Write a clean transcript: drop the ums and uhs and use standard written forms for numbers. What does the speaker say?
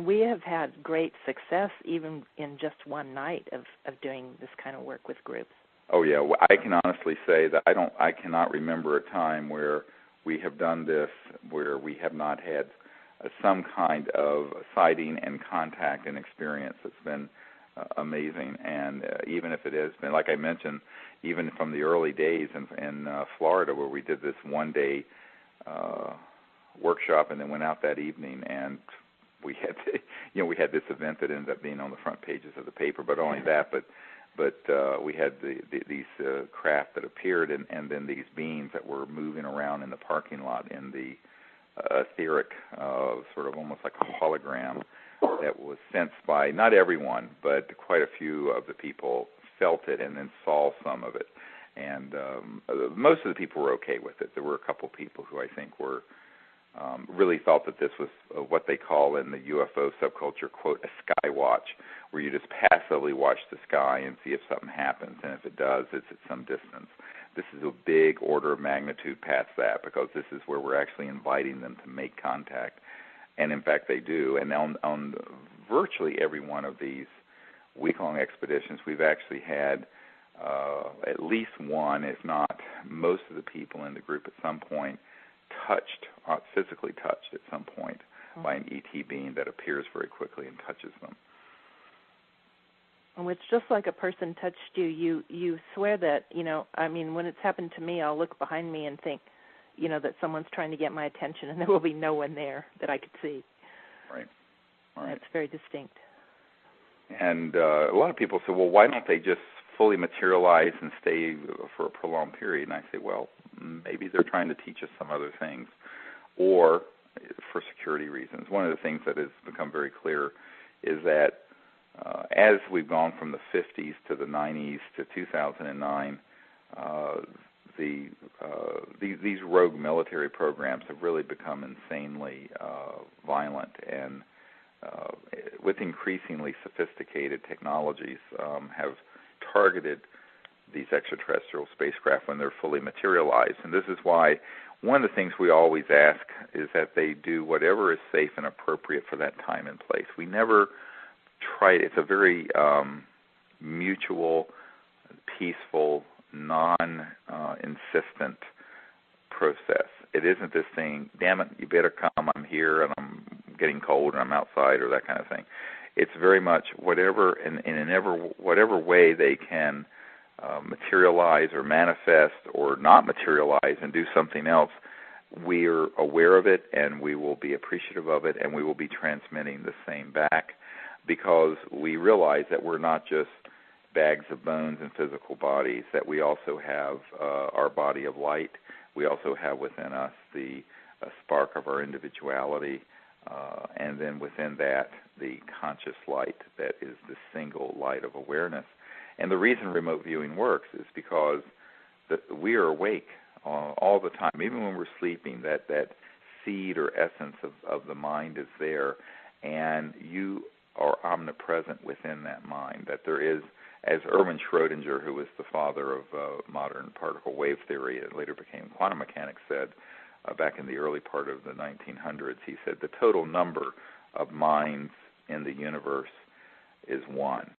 We have had great success even in just one night of doing this kind of work with groups. Oh yeah, well, I can honestly say that I cannot remember a time where we have done this where we have not had some kind of sighting and contact and experience. It's been amazing, and even if it has been, like I mentioned, even from the early days in Florida, where we did this one-day workshop and then went out that evening, and we had we had this event that ended up being on the front pages of the paper, but only that, but we had these craft that appeared, and then these beings that were moving around in the parking lot in the etheric, sort of almost like a hologram that was sensed by not everyone, but quite a few of the people felt it and then saw some of it. And most of the people were okay with it. There were a couple people who I think were really thought that this was what they call in the UFO subculture, quote, a sky watch, where you just passively watch the sky and see if something happens, and if it does, it's at some distance. This is a big order of magnitude past that, because this is where we're actually inviting them to make contact, and in fact they do. And on virtually every one of these week-long expeditions, we've actually had at least one, if not most of the people in the group at some point touched, physically touched at some point by an ET being that appears very quickly and touches them. And it's just like a person touched you. You swear that, I mean, when it's happened to me, I'll look behind me and think, that someone's trying to get my attention, and there will be no one there that I could see. Right. That's very distinct. And a lot of people say, well, why don't they just fully materialize and stay for a prolonged period? And I say, well, maybe they're trying to teach us some other things, or for security reasons. One of the things that has become very clear is that as we've gone from the 50s to the 90s to 2009, these rogue military programs have really become insanely violent, and with increasingly sophisticated technologies have targeted these extraterrestrial spacecraft when they're fully materialized. And this is why one of the things we always ask is that they do whatever is safe and appropriate for that time and place. We never try, it's a very mutual, peaceful, non-insistent process. It isn't this thing, damn it, you better come, I'm here and I'm getting cold and I'm outside, or that kind of thing. It's very much whatever whatever way they can materialize or manifest or not materialize and do something else, we're aware of it and we will be appreciative of it, and we will be transmitting the same back, because we realize that we're not just bags of bones and physical bodies, that we also have our body of light. We also have within us the spark of our individuality, and then within that, the conscious light that is the single light of awareness. And the reason remote viewing works is because we are awake all the time, even when we're sleeping. That seed or essence of the mind is there, and you are omnipresent within that mind. That there is, as Erwin Schrödinger, who was the father of modern particle wave theory and later became quantum mechanics, said back in the early part of the 1900s, he said the total number of minds in the universe is one.